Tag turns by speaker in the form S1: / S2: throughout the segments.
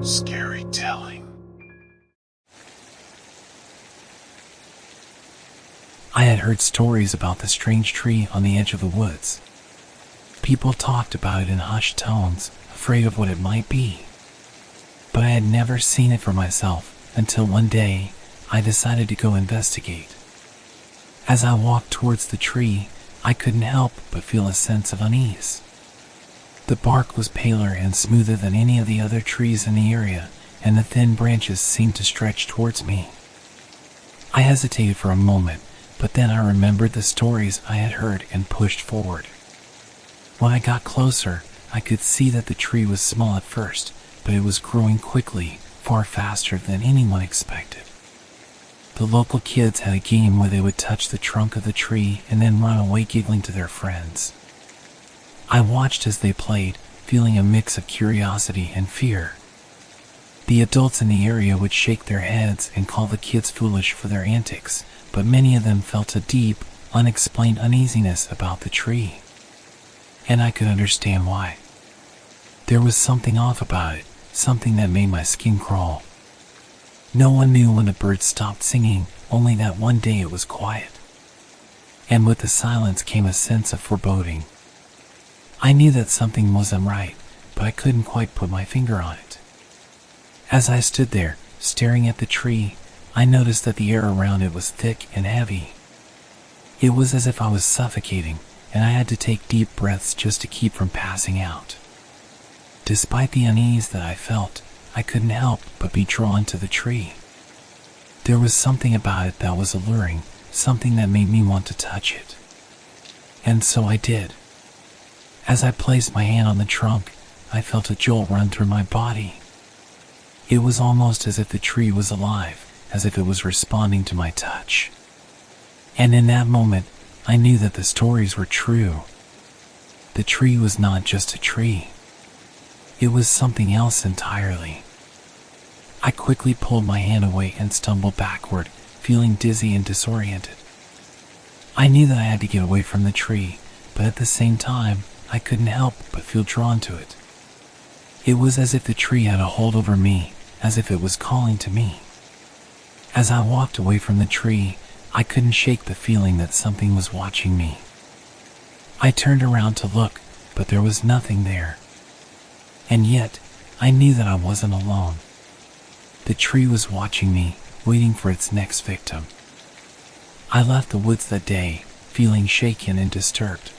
S1: Scary telling.
S2: I had heard stories about the strange tree on the edge of the woods. People talked about it in hushed tones, afraid of what it might be. But I had never seen it for myself until one day I decided to go investigate. As I walked towards the tree, I couldn't help but feel a sense of unease. The bark was paler and smoother than any of the other trees in the area, and the thin branches seemed to stretch towards me. I hesitated for a moment, but then I remembered the stories I had heard and pushed forward. When I got closer, I could see that the tree was small at first, but it was growing quickly, far faster than anyone expected. The local kids had a game where they would touch the trunk of the tree and then run away giggling to their friends. I watched as they played, feeling a mix of curiosity and fear. The adults in the area would shake their heads and call the kids foolish for their antics, but many of them felt a deep, unexplained uneasiness about the tree. And I could understand why. There was something off about it, something that made my skin crawl. No one knew when the birds stopped singing, only that one day it was quiet. And with the silence came a sense of foreboding. I knew that something wasn't right, but I couldn't quite put my finger on it. As I stood there, staring at the tree, I noticed that the air around it was thick and heavy. It was as if I was suffocating, and I had to take deep breaths just to keep from passing out. Despite the unease that I felt, I couldn't help but be drawn to the tree. There was something about it that was alluring, something that made me want to touch it. And so I did. As I placed my hand on the trunk, I felt a jolt run through my body. It was almost as if the tree was alive, as if it was responding to my touch. And in that moment, I knew that the stories were true. The tree was not just a tree. It was something else entirely. I quickly pulled my hand away and stumbled backward, feeling dizzy and disoriented. I knew that I had to get away from the tree, but at the same time, I couldn't help but feel drawn to it. It was as if the tree had a hold over me, as if it was calling to me. As I walked away from the tree, I couldn't shake the feeling that something was watching me. I turned around to look, but there was nothing there. And yet, I knew that I wasn't alone. The tree was watching me, waiting for its next victim. I left the woods that day, feeling shaken and disturbed.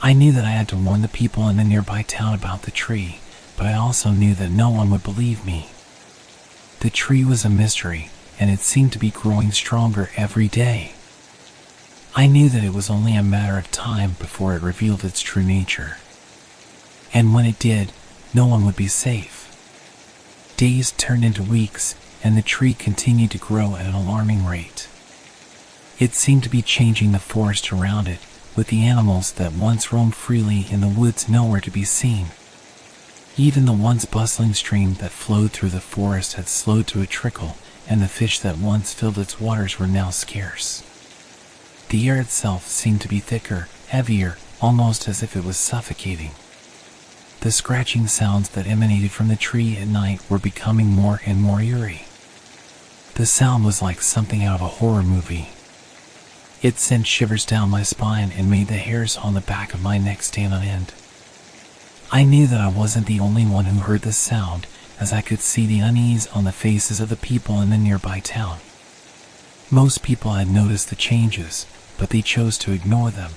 S2: I knew that I had to warn the people in the nearby town about the tree, but I also knew that no one would believe me. The tree was a mystery, and it seemed to be growing stronger every day. I knew that it was only a matter of time before it revealed its true nature. And when it did, no one would be safe. Days turned into weeks, and the tree continued to grow at an alarming rate. It seemed to be changing the forest around it, with the animals that once roamed freely in the woods nowhere to be seen. Even the once bustling stream that flowed through the forest had slowed to a trickle, and the fish that once filled its waters were now scarce. The air itself seemed to be thicker, heavier, almost as if it was suffocating. The scratching sounds that emanated from the tree at night were becoming more and more eerie. The sound was like something out of a horror movie. It sent shivers down my spine and made the hairs on the back of my neck stand on end. I knew that I wasn't the only one who heard the sound, as I could see the unease on the faces of the people in the nearby town. Most people had noticed the changes, but they chose to ignore them.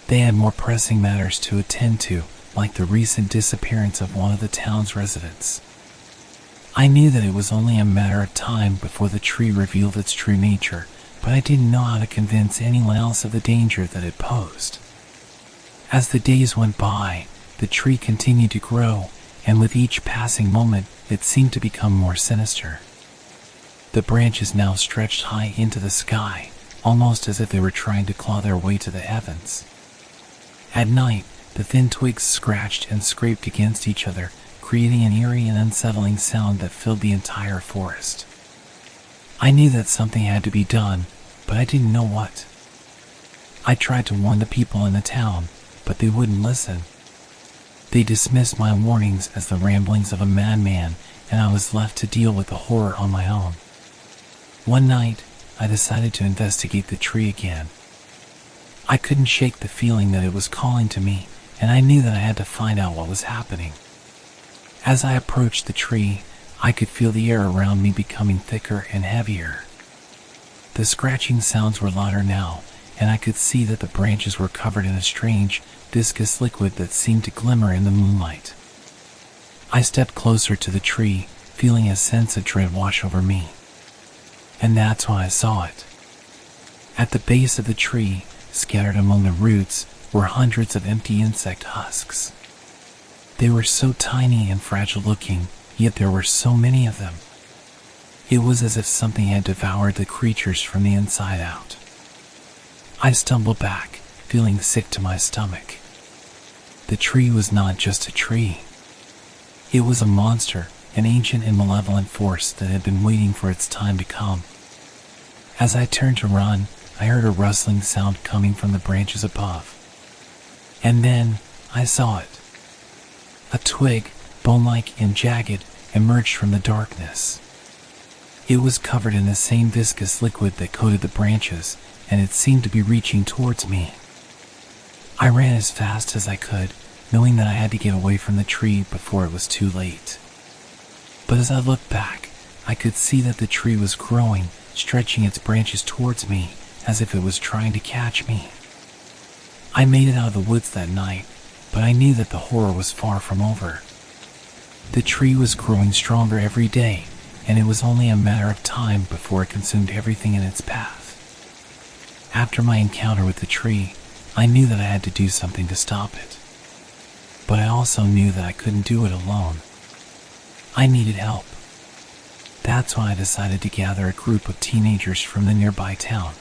S2: They had more pressing matters to attend to, like the recent disappearance of one of the town's residents. I knew that it was only a matter of time before the tree revealed its true nature, but I didn't know how to convince anyone else of the danger that it posed. As the days went by, the tree continued to grow, and with each passing moment, it seemed to become more sinister. The branches now stretched high into the sky, almost as if they were trying to claw their way to the heavens. At night, the thin twigs scratched and scraped against each other, creating an eerie and unsettling sound that filled the entire forest. I knew that something had to be done, but I didn't know what. I tried to warn the people in the town, but they wouldn't listen. They dismissed my warnings as the ramblings of a madman, and I was left to deal with the horror on my own. One night, I decided to investigate the tree again. I couldn't shake the feeling that it was calling to me, and I knew that I had to find out what was happening. As I approached the tree, I could feel the air around me becoming thicker and heavier. The scratching sounds were louder now, and I could see that the branches were covered in a strange, viscous liquid that seemed to glimmer in the moonlight. I stepped closer to the tree, feeling a sense of dread wash over me. And that's when I saw it. At the base of the tree, scattered among the roots, were hundreds of empty insect husks. They were so tiny and fragile looking, yet there were so many of them. It was as if something had devoured the creatures from the inside out. I stumbled back, feeling sick to my stomach. The tree was not just a tree. It was a monster, an ancient and malevolent force that had been waiting for its time to come. As I turned to run, I heard a rustling sound coming from the branches above. And then, I saw it. A twig, bone-like and jagged, emerged from the darkness. It was covered in the same viscous liquid that coated the branches, and it seemed to be reaching towards me. I ran as fast as I could, knowing that I had to get away from the tree before it was too late. But as I looked back, I could see that the tree was growing, stretching its branches towards me, as if it was trying to catch me. I made it out of the woods that night, but I knew that the horror was far from over. The tree was growing stronger every day, and it was only a matter of time before it consumed everything in its path. After my encounter with the tree, I knew that I had to do something to stop it. But I also knew that I couldn't do it alone. I needed help. That's why I decided to gather a group of teenagers from the nearby town.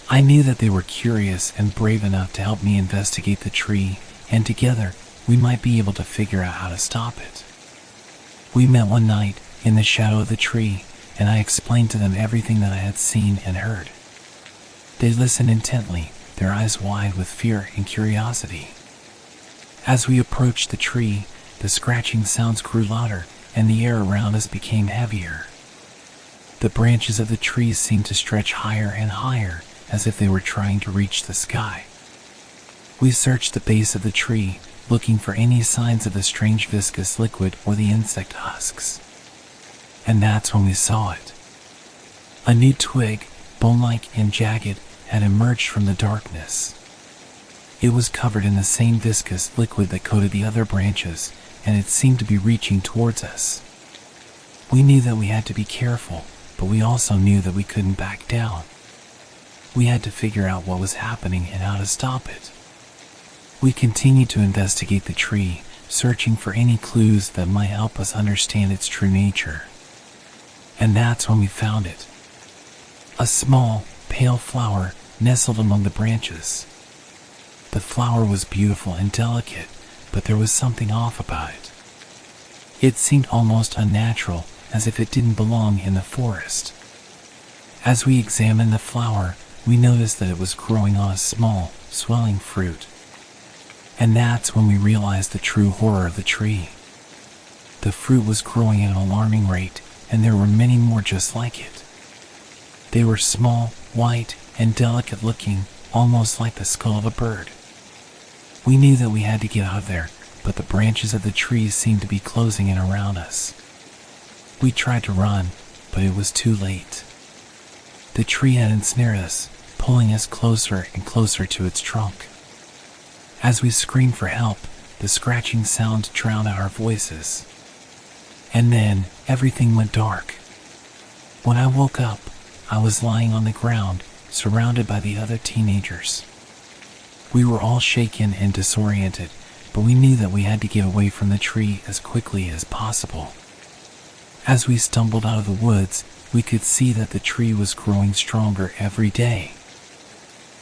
S2: I knew that they were curious and brave enough to help me investigate the tree, and together, we might be able to figure out how to stop it. We met one night, in the shadow of the tree, and I explained to them everything that I had seen and heard. They listened intently, their eyes wide with fear and curiosity. As we approached the tree, the scratching sounds grew louder, and the air around us became heavier. The branches of the tree seemed to stretch higher and higher, as if they were trying to reach the sky. We searched the base of the tree, looking for any signs of the strange viscous liquid or the insect husks. And that's when we saw it. A new twig, bone-like and jagged, had emerged from the darkness. It was covered in the same viscous liquid that coated the other branches, and it seemed to be reaching towards us. We knew that we had to be careful, but we also knew that we couldn't back down. We had to figure out what was happening and how to stop it. We continued to investigate the tree, searching for any clues that might help us understand its true nature. And that's when we found it. A small, pale flower nestled among the branches. The flower was beautiful and delicate, but there was something off about it. It seemed almost unnatural, as if it didn't belong in the forest. As we examined the flower, we noticed that it was growing on a small, swelling fruit. And that's when we realized the true horror of the tree. The fruit was growing at an alarming rate, and there were many more just like it. They were small, white, and delicate looking, almost like the skull of a bird. We knew that we had to get out of there, but the branches of the trees seemed to be closing in around us. We tried to run, but it was too late. The tree had ensnared us, pulling us closer and closer to its trunk. As we screamed for help, the scratching sound drowned out our voices. And then, everything went dark. When I woke up, I was lying on the ground, surrounded by the other teenagers. We were all shaken and disoriented, but we knew that we had to get away from the tree as quickly as possible. As we stumbled out of the woods, we could see that the tree was growing stronger every day.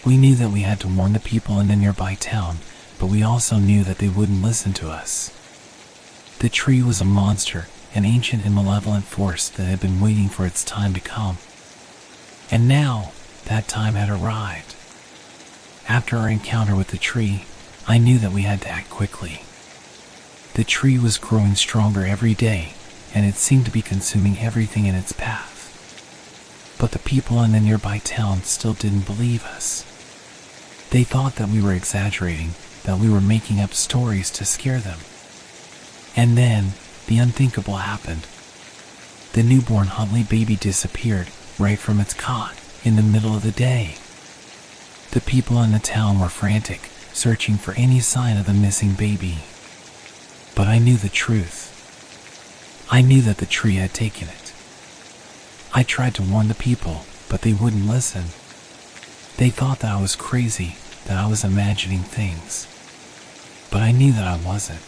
S2: We knew that we had to warn the people in the nearby town, but we also knew that they wouldn't listen to us. The tree was a monster, an ancient and malevolent force that had been waiting for its time to come. And now, that time had arrived. After our encounter with the tree, I knew that we had to act quickly. The tree was growing stronger every day, and it seemed to be consuming everything in its path. But the people in the nearby town still didn't believe us. They thought that we were exaggerating, that we were making up stories to scare them. And then, the unthinkable happened. The newborn Huntley baby disappeared right from its cot in the middle of the day. The people in the town were frantic, searching for any sign of the missing baby. But I knew the truth. I knew that the tree had taken it. I tried to warn the people, but they wouldn't listen. They thought that I was crazy, that I was imagining things. But I knew that I wasn't.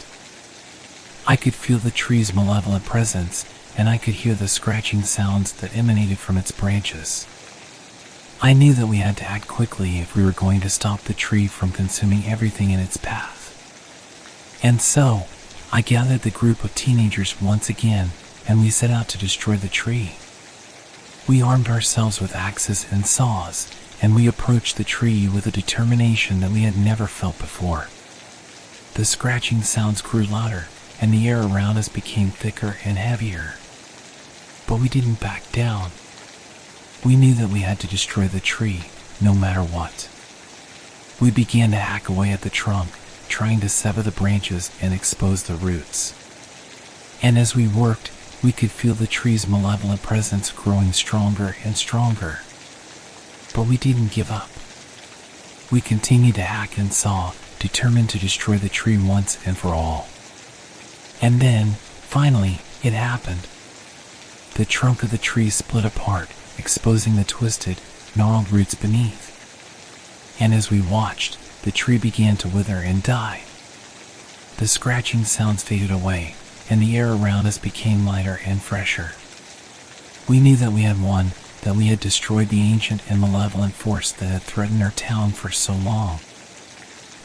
S2: I could feel the tree's malevolent presence, and I could hear the scratching sounds that emanated from its branches. I knew that we had to act quickly if we were going to stop the tree from consuming everything in its path. And so, I gathered the group of teenagers once again, and we set out to destroy the tree. We armed ourselves with axes and saws, and we approached the tree with a determination that we had never felt before. The scratching sounds grew louder, and the air around us became thicker and heavier. But we didn't back down. We knew that we had to destroy the tree, no matter what. We began to hack away at the trunk, trying to sever the branches and expose the roots. And as we worked, we could feel the tree's malevolent presence growing stronger and stronger. But we didn't give up. We continued to hack and saw, determined to destroy the tree once and for all. And then, finally, it happened. The trunk of the tree split apart, exposing the twisted, gnarled roots beneath. And as we watched, the tree began to wither and die. The scratching sounds faded away, and the air around us became lighter and fresher. We knew that we had won, that we had destroyed the ancient and malevolent force that had threatened our town for so long.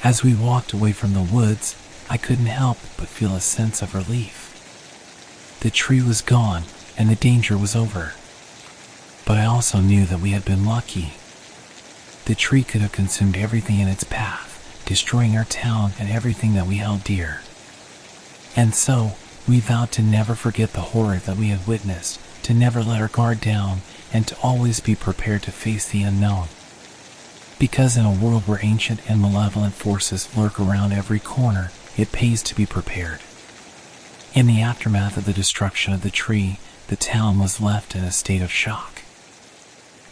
S2: As we walked away from the woods, I couldn't help but feel a sense of relief. The tree was gone, and the danger was over. But I also knew that we had been lucky. The tree could have consumed everything in its path, destroying our town and everything that we held dear. And so, we vowed to never forget the horror that we had witnessed, to never let our guard down, and to always be prepared to face the unknown. Because in a world where ancient and malevolent forces lurk around every corner, it pays to be prepared. In the aftermath of the destruction of the tree, the town was left in a state of shock.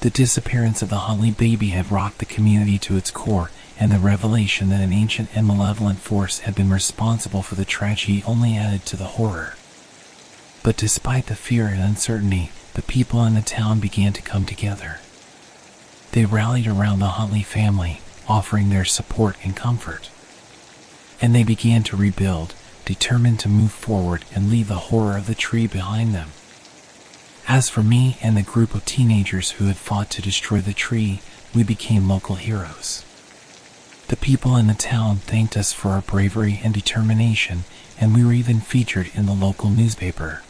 S2: The disappearance of the Huntley baby had rocked the community to its core, and the revelation that an ancient and malevolent force had been responsible for the tragedy only added to the horror. But despite the fear and uncertainty, the people in the town began to come together. They rallied around the Huntley family, offering their support and comfort. And they began to rebuild, determined to move forward and leave the horror of the tree behind them. As for me and the group of teenagers who had fought to destroy the tree, we became local heroes. The people in the town thanked us for our bravery and determination, and we were even featured in the local newspaper.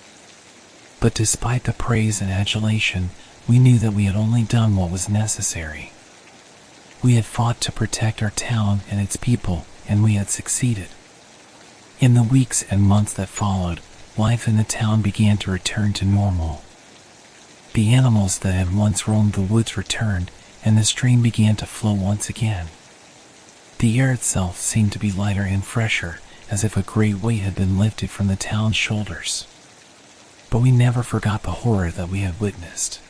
S2: But despite the praise and adulation, we knew that we had only done what was necessary. We had fought to protect our town and its people, and we had succeeded. In the weeks and months that followed, life in the town began to return to normal. The animals that had once roamed the woods returned, and the stream began to flow once again. The air itself seemed to be lighter and fresher, as if a great weight had been lifted from the town's shoulders. But we never forgot the horror that we had witnessed.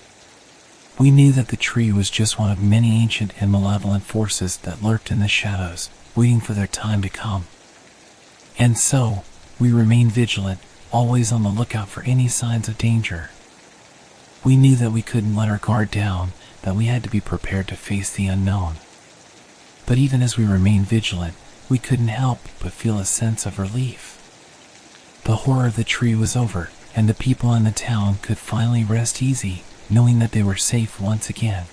S2: We knew that the tree was just one of many ancient and malevolent forces that lurked in the shadows, waiting for their time to come. And so, we remained vigilant, always on the lookout for any signs of danger. We knew that we couldn't let our guard down, that we had to be prepared to face the unknown. But even as we remained vigilant, we couldn't help but feel a sense of relief. The horror of the tree was over, and the people in the town could finally rest easy, knowing that they were safe once again.